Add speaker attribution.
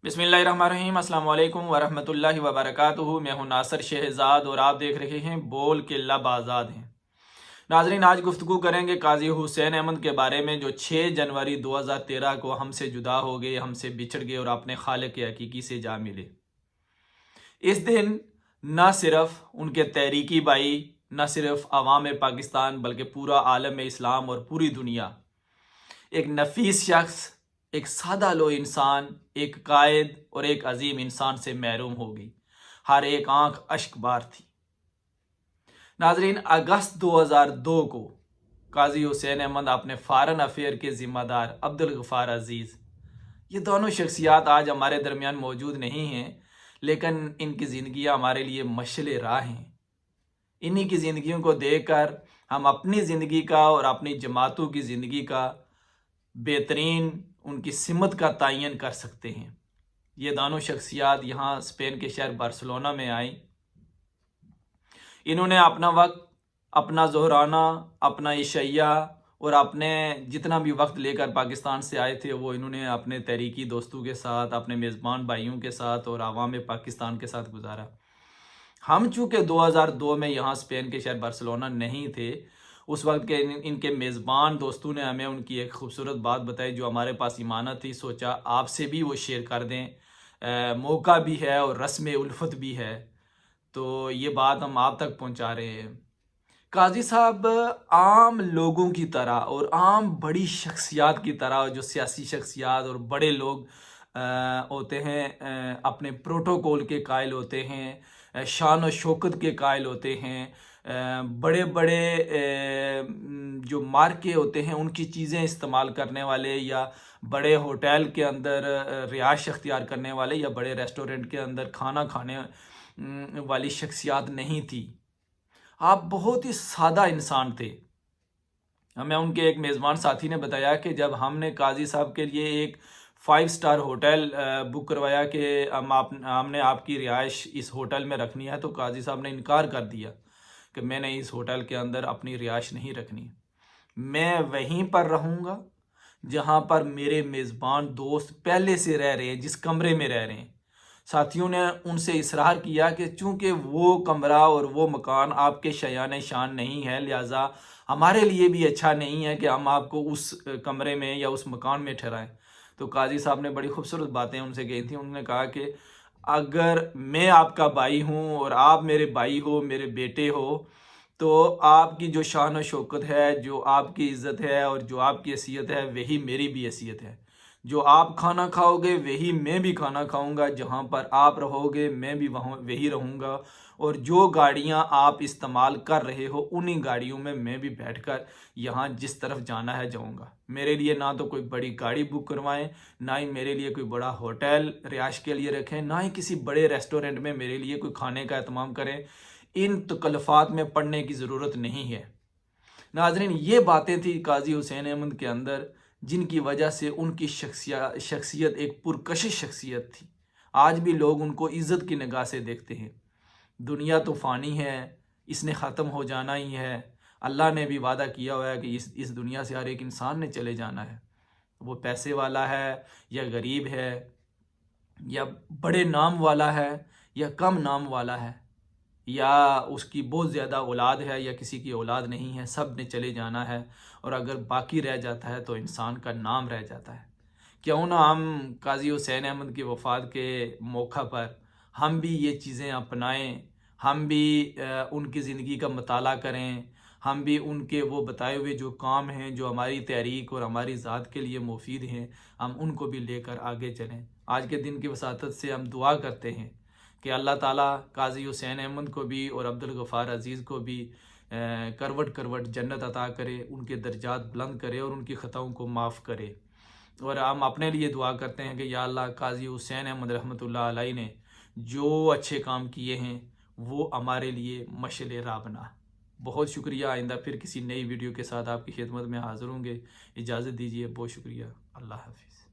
Speaker 1: बिस्मिल्लाहिर्रहमानिर्रहीम। अस्सलाम वालेकुम वरहमतुल्लाहि वबरकातुहू। मैं हूं नासिर शहजाद और आप देख रहे हैं बोल के लब आज़ाद हैं। नाजरीन, आज गुफ्तगू करेंगे काजी हुसैन अहमद के बारे में, जो 6 जनवरी 2013 को हमसे जुदा हो गए, हमसे बिछड़ गए और अपने खालिक के हकीकी से जा मिले। इस दिन न सिर्फ उनके तहरीकी भाई, न सिर्फ अवाम पाकिस्तान, बल्कि पूरा आलम इस्लाम और पूरी दुनिया एक नफीस शख्स, एक सादा लो इंसान, एक कायद और एक अजीम इंसान से महरूम हो गई। हर एक आंख अश्क बार थी। नाजरीन, अगस्त 2002 को काजी हुसैन अहमद अपने फॉरेन अफेयर के जिम्मेदार अब्दुल गफ्फार अजीज़, ये दोनों शख्सियात आज हमारे दरमियान मौजूद नहीं हैं, लेकिन इनकी ज़िंदगियाँ हमारे लिए मशअल राह हैं। इन्हीं की ज़िंदगियों को देखकर हम अपनी ज़िंदगी का और अपनी जमातों की ज़िंदगी का बेहतरीन उनकी सिमत का तयन कर सकते हैं। ये दोनों शख्सियात यहाँ स्पेन के शहर बार्सिलोना में आई। इन्होंने अपना वक्त, अपना ज़ोहराना, अपना इशैया और अपने जितना भी वक्त लेकर पाकिस्तान से आए थे, वो इन्होंने अपने तहरीकी दोस्तों के साथ, अपने मेज़बान भाइयों के साथ और आवाम पाकिस्तान के साथ गुजारा। हम चूँकि 2002 में यहाँ स्पेन के शहर बार्सिलोना नहीं थे, उस वक्त के इनके मेज़बान दोस्तों ने हमें उनकी एक खूबसूरत बात बताई जो हमारे पास इमानत थी। सोचा आपसे भी वो शेयर कर दें, मौका भी है और रस्म उल्फत भी है, तो ये बात हम आप तक पहुंचा रहे हैं। काजी साहब आम लोगों की तरह और आम बड़ी शख्सियात की तरह, जो सियासी शख्सियात और बड़े लोग होते हैं, अपने प्रोटोकॉल के कायल होते हैं, शान और शौकत के कायल होते हैं, बड़े बड़े जो मार्के होते हैं उनकी चीज़ें इस्तेमाल करने वाले, या बड़े होटल के अंदर रिहाइश अख्तियार करने वाले, या बड़े रेस्टोरेंट के अंदर खाना खाने वाली शख्सियात नहीं थी। आप बहुत ही सादा इंसान थे। हमें उनके एक मेज़बान साथी ने बताया कि जब हमने काजी साहब के लिए एक 5 स्टार होटल बुक करवाया कि हमने आपकी रिहाइश इस होटल में रखनी है, तो काजी साहब ने इनकार कर दिया कि मैंने इस होटल के अंदर अपनी रिहाइश नहीं रखनी। मैं वहीं पर रहूँगा जहाँ पर मेरे मेज़बान दोस्त पहले से रह रहे हैं, जिस कमरे में रह रहे हैं। साथियों ने उनसे इसरार किया कि चूँकि वो कमरा और वो मकान आपके शयान शान नहीं है, लिहाजा हमारे लिए भी अच्छा नहीं है कि हम आपको उस कमरे में या उस मकान में ठहराएं। तो काजी साहब ने बड़ी खूबसूरत बातें उनसे कही थी। उन्होंने कहा कि अगर मैं आपका भाई हूँ और आप मेरे भाई हो, मेरे बेटे हो, तो आपकी जो शान और शौकत है, जो आपकी इज़्ज़त है और जो आपकी हैसियत है, वही मेरी भी हैसियत है। जो आप खाना खाओगे वही मैं भी खाना खाऊंगा, जहाँ पर आप रहोगे मैं भी वहाँ वही रहूँगा, और जो गाड़ियाँ आप इस्तेमाल कर रहे हो उन्हीं गाड़ियों में मैं भी बैठकर यहाँ जिस तरफ जाना है जाऊँगा। मेरे लिए ना तो कोई बड़ी गाड़ी बुक करवाएं, ना ही मेरे लिए कोई बड़ा होटल रिहाइश के लिए रखें, ना ही किसी बड़े रेस्टोरेंट में मेरे लिए कोई खाने का एहतमाम करें। इन तकल्लुफ़ात में पड़ने की ज़रूरत नहीं है। नाज़रीन, ये बातें थी काजी हुसैन अहमद के अंदर, जिनकी वजह से उनकी शख्सियत एक पुरकशिश शख्सियत थी। आज भी लोग उनको इज़्ज़त की निगाह से देखते हैं। दुनिया तो फ़ानी है, इसने ख़त्म हो जाना ही है। अल्लाह ने भी वादा किया हुआ है कि इस दुनिया से हर एक इंसान ने चले जाना है। वो पैसे वाला है या गरीब है, या बड़े नाम वाला है या कम नाम वाला है, या उसकी बहुत ज़्यादा औलाद है या किसी की औलाद नहीं है, सब ने चले जाना है। और अगर बाकी रह जाता है तो इंसान का नाम रह जाता है। क्यों ना हम काजी हुसैन अहमद की वफ़ात के मौका पर हम भी ये चीज़ें अपनाएं, हम भी उनकी ज़िंदगी का मताला करें, हम भी उनके वो बताए हुए जो काम हैं, जो हमारी तहरीक और हमारी ज़ात के लिए मुफीद हैं, हम उनको भी लेकर आगे चलें। आज के दिन की वसातत से हम दुआ करते हैं कि अल्लाह ताला काजी हुसैन अहमद को भी और अब्दुल गफ़ार अज़ीज़ को भी करवट करवट जन्नत अता करे, उनके दर्जात बुलंद करे और उनकी ख़ताओं को माफ़ करे। और हम अपने लिए दुआ करते हैं कि या अल्लाह, काजी हुसैन अहमद रहमतुल्लाह अलैह ने जो अच्छे काम किए हैं वो हमारे लिए मशअल राह बना। बहुत शुक्रिया। आइंदा फिर किसी नई वीडियो के साथ आपकी खिदमत में हाज़िर होंगे। इजाज़त दीजिए। बहुत शुक्रिया। अल्लाह हाफ़िज़।